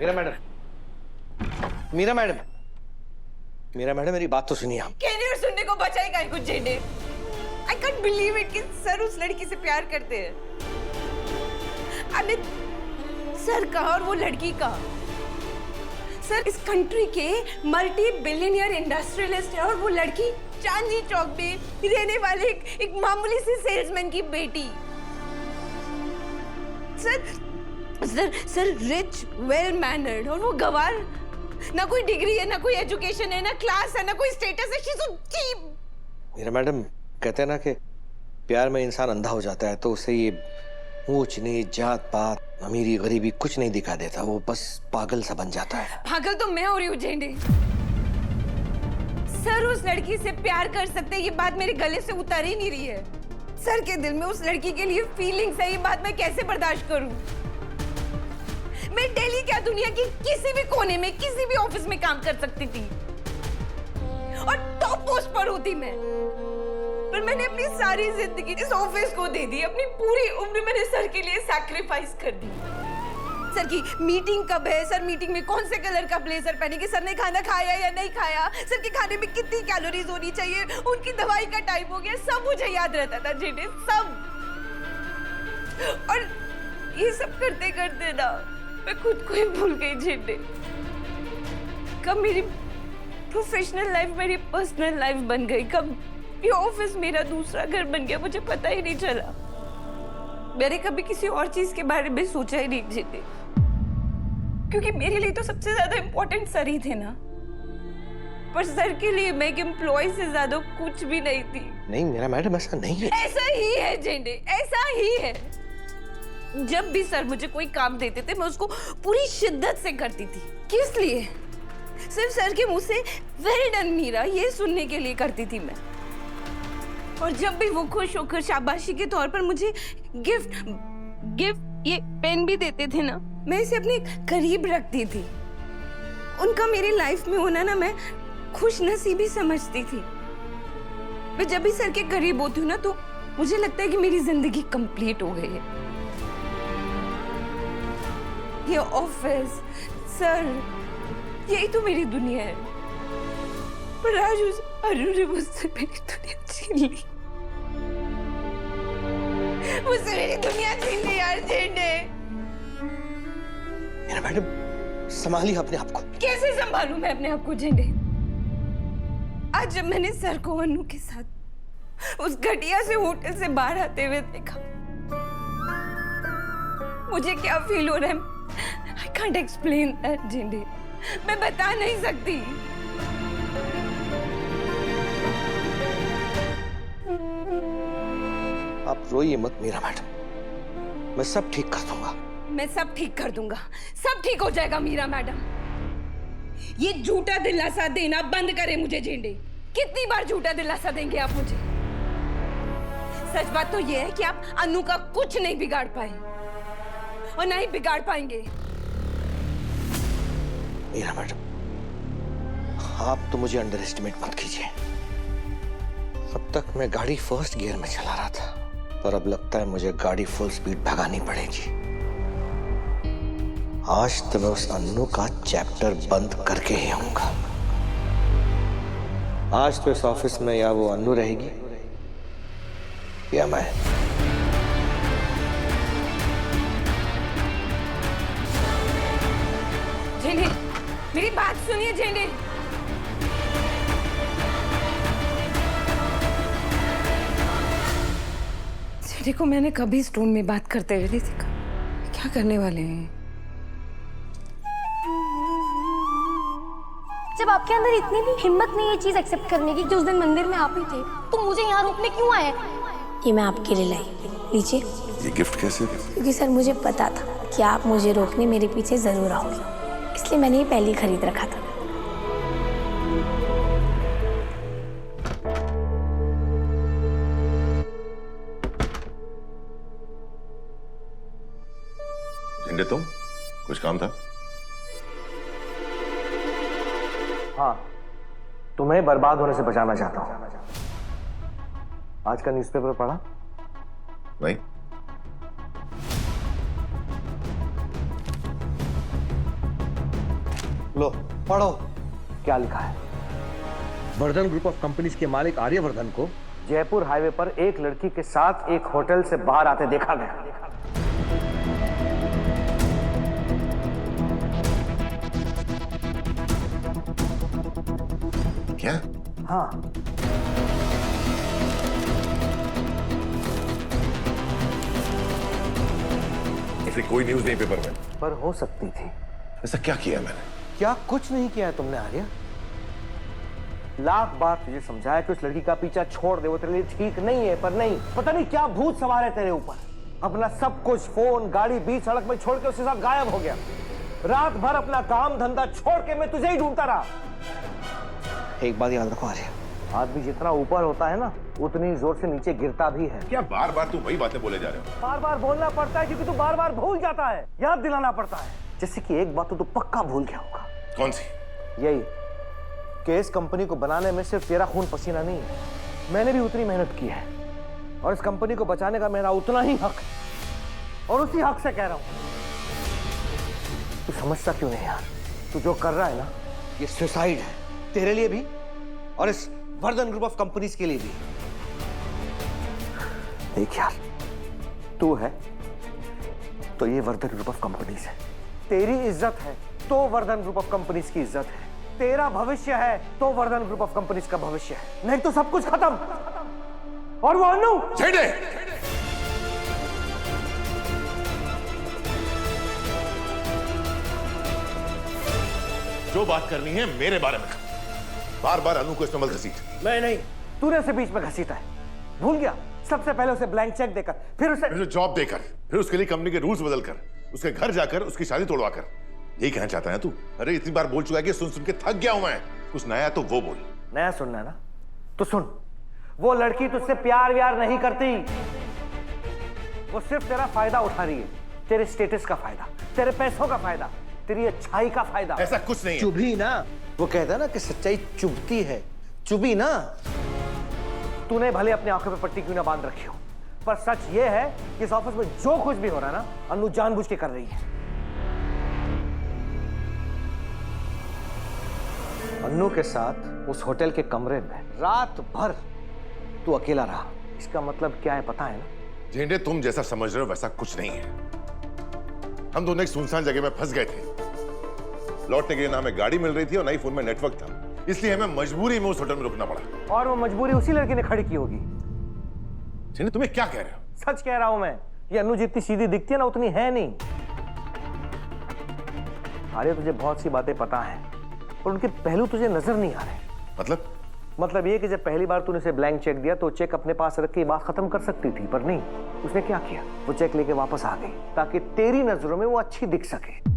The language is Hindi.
Meera madam, Meera madam, Meera madam, मेरी बात तो सुनिए आप। कहने और सुनने को बचा ही कुछ जेने। I can't believe it कि सर उस लड़की से प्यार करते हैं। अमित, सर कहाँ और वो लड़की कहाँ? सर इस कंट्री के मल्टी बिलियनियर इंडस्ट्रियलिस्ट है और वो लड़की चांदनी चौक में रहने वाले एक मामूली सी सेल्समैन की बेटी। Sir sir sir rich well mannered और वो गवार, ना कोई डिग्री है, ना कोई एजुकेशन है, ना क्लास है, ना कोई स्टेटस है। She is so cheap. Meera madam, कहते हैं ना कि प्यार में इंसान अंधा हो जाता है, तो उसे ये ऊंच नीच, जात पात, अमीरी गरीबी कुछ नहीं दिखा देता, वो बस पागल सा बन जाता है। पागल तो मैं हो रही हूँ जेंडे। सर उस लड़की से प्यार कर सकते हैं, ये बात मेरे गले से उतर ही नहीं रही है। सर के दिल में उस लड़की के लिए फीलिंग्स है, ये बात मैं कैसे बर्दाश्त करूं? मैं दिल्ली क्या, दुनिया की किसी भी कोने में, किसी भी ऑफिस में काम कर सकती थी और टॉप पोस्ट पर होती मैं, पर मैंने अपनी सारी जिंदगी इस ऑफिस को दे दी। अपनी पूरी उम्र मैंने सर के लिए सैक्रिफाइस कर दी। सर की मीटिंग कब है, सर मीटिंग में कौन से कलर का ब्लेजर पहनेंगे, सर ने खाना खाया या नहीं खाया, सर के खाने में कितनी कैलोरीज होनी चाहिए, उनकी दवाई का टाइम हो गया, सब मुझे याद रहता था जेने, सब। और ये सब करते करते ना मैं खुद को ही भूल गई जेने। कब मेरी प्रोफेशनल लाइफ मेरी पर्सनल लाइफ बन गई, कब ये ऑफिस मेरा दूसरा घर बन गया, मुझे पता ही नहीं चला। मैंने कभी किसी और चीज के बारे में सोचा ही नहीं जेने, क्योंकि मेरे लिए तो सबसे ज्यादा इम्पोर्टेंट सर ही थे ना। पर सर के लिए मैं एक एम्प्लॉय से ज्यादा कुछ भी नहीं थी। नहीं मेरा मैडम, ऐसा नहीं है। ऐसा ही है जेंडे, ऐसा ही है। जब भी सर मुझे कोई काम देते थे, मैं उसको पूरी शिद्दत से करती थी। किस लिए? सिर्फ सर के मुंह से वेल डन मीरा, ये सुनने के लिए करती थी मैं। और जब भी वो खुश होकर शाबाशी के तौर पर मुझे गिफ्ट ये पेन भी देते थे ना, मैं इसे अपने करीब रखती थी। उनका मेरी लाइफ में होना ना मैं खुश नसीबी समझती थी। मैं जब भी सर के करीब होती हूँ ना, तो मुझे लगता है कि मेरी जिंदगी कंप्लीट हो गई है। ये ऑफिस, सर, यही तो मेरी दुनिया है। पर आज उस अनु ने मुझसे मेरी दुनिया छीन ली। मुझसे मेरी दुनिया छीन ली यार जेंडे। मेरा मैडम, संभालिए अपने आप को। कैसे संभालूं मैं अपने आप को जेंडे? आज जब मैंने सर को अनु के साथ उस घटिया से होटल से बाहर आते हुए देखा, मुझे क्या फील हो रहा है, I can't explain that Zende. मैं बता नहीं सकती। आप रोइए मत मीरा मैडम, मैं सब ठीक कर दूंगा। मैं सब ठीक कर दूंगा, सब ठीक हो जाएगा मीरा मैडम। ये झूठा दिलासा देना बंद करें मुझे जेंडे। कितनी बार झूठा दिलासा देंगे आप मुझे? सच बात तो ये है कि आप अनु का कुछ नहीं बिगाड़ पाए और ना ही बिगाड़ पाएंगे। मीरा मैडम, आप तो मुझे अंडर एस्टिमेट मत कीजिए। अब तक मैं गाड़ी फर्स्ट गियर में चला रहा था, पर अब लगता है मुझे गाड़ी फुल स्पीड भगानी पड़ेगी। आज तो मैं उस अन्नू का चैप्टर बंद करके ही आऊंगा। आज तो इस ऑफिस में या वो अन्नू रहेगी या मैं। जेंडे, मेरी बात सुनिए जेंडे। जेंडे को मैंने कभी स्टोन में बात करते हुए नहीं देखा। क्या करने वाले हैं? जब आपके अंदर इतनी भी हिम्मत नहीं है चीज एक्सेप्ट करने की, जो उस दिन मंदिर में आप ही थे, तो मुझे यहाँ रोकने क्यों आए? ये मैं आपके लिए लाई, लीजिए। ये गिफ्ट कैसे? क्योंकि सर मुझे पता था कि आप मुझे रोकने मेरे पीछे जरूर आओगे, इसलिए मैंने ये पहले ही खरीद रखा था। झंडे, तुम कुछ काम था? हाँ, तुम्हें बर्बाद होने से बचाना चाहता हूं। आज का न्यूज़पेपर पढ़ा? लो पढ़ो क्या लिखा है। वर्धन ग्रुप ऑफ कंपनीज के मालिक आर्यवर्धन को जयपुर हाईवे पर एक लड़की के साथ एक होटल से बाहर आते देखा गया। क्या? हाँ, ऐसी कोई न्यूज नहीं पेपर में। पर हो सकती थी। ऐसा क्या किया मैंने? क्या कुछ नहीं किया है तुमने आर्या। लाख बार तुझे समझाया कि उस लड़की का पीछा छोड़ दे, वो तेरे लिए ठीक नहीं है, पर नहीं, पता नहीं क्या भूत सवार है तेरे ऊपर। अपना सब कुछ, फोन, गाड़ी बीच सड़क में छोड़ के उसके साथ गायब हो गया। रात भर अपना काम धंधा छोड़ के मैं तुझे ही ढूंढता रहा। एक बात याद रखो आर्या, आदमी जितना ऊपर होता है ना, उतनी जोर से नीचे गिरता भी है। क्या बार बार तुम वही बातें बोले जा रहे हो? बार बार बोलना पड़ता है क्योंकि तू बार बार भूल जाता है, याद दिलाना पड़ता है। जैसे कि एक बात तो तू पक्का भूल गया होगा। कौन सी? यही कि इस कंपनी को बनाने में सिर्फ तेरा खून पसीना नहीं है, मैंने भी उतनी मेहनत की है और इस कंपनी को बचाने का मेरा उतना ही हक है। और उसी हक से कह रहा हूं, तू समझता क्यों नहीं यार? तू जो कर रहा है ना, ये सुसाइड है, तेरे लिए भी और इस वर्धन ग्रुप ऑफ कंपनीज के लिए भी। देख यार, तू है तो ये वर्धन ग्रुप ऑफ कंपनीज है, तेरी इज्जत है तो वर्धन ग्रुप ऑफ कंपनीज की इज्जत है, तेरा भविष्य है तो वर्धन ग्रुप ऑफ कंपनीज का भविष्य है, नहीं तो सब कुछ खत्म। और वो अनु जो बात करनी है मेरे बारे में कर। बार बार अनु को इसमें मत घसीट। मैं नहीं, तूने उसे बीच में घसीटा है, भूल गया? सबसे पहले उसे ब्लैंक चेक देकर, फिर उसे जॉब देकर, फिर उसके लिए कंपनी के रूल्स बदलकर, उसके घर जाकर उसकी शादी तोड़वाकर। यही कहना चाहता है तू? अरे इतनी बार बोल चुका है कि सुन सुन के थक गया हूं मैं। कुछ नया तो वो बोल। नया सुनना है ना तो सुन। वो लड़की तुझसे प्यार व्यार नहीं करती, वो सिर्फ तेरा फायदा उठा रही है, तेरे स्टेटस का फायदा, तेरे पैसों का फायदा, तेरी अच्छाई का फायदा। ऐसा कुछ नहीं है। चुभी ना, वो कहता है ना कि सच्चाई चुभती है, चुभी ना। तूने भले अपनी आंखों पे पट्टी क्यों ना बांध रखी हो, पर सच ये है कि इस ऑफिस में जो कुछ भी हो रहा है ना, अनु जानबूझ के कर रही है। अनु के साथ उस होटल के कमरे में रात भर तू अकेला रहा। इसका मतलब क्या है पता है ना? झेंडे, तुम जैसा समझ रहे हो वैसा कुछ नहीं है। हम दोनों एक सुनसान जगह में फंस गए थे। लौटने के लिए ना हमें गाड़ी मिल रही थी और ना ही फोन में नेटवर्क था, इसलिए हमें मजबूरी में उस होटल में रुकना पड़ा। और वो मजबूरी उसी लड़की ने खड़ी की होगी। झेंडे, तुम्हें क्या कह रहे हो? सच कह रहा हूं मैं। ये अनु जितनी सीधी दिखती है ना, उतनी है नहीं। अरे तुझे बहुत सी बातें पता है और उनके पहलू तुझे नजर नहीं आ रहे। मतलब ये कि जब पहली बार तूने उसे ब्लैंक चेक दिया तो चेक अपने पास रख के बात खत्म कर सकती थी, पर नहीं, उसने क्या किया? वो चेक लेके वापस आ गई ताकि तेरी नजरों में वो अच्छी दिख सके।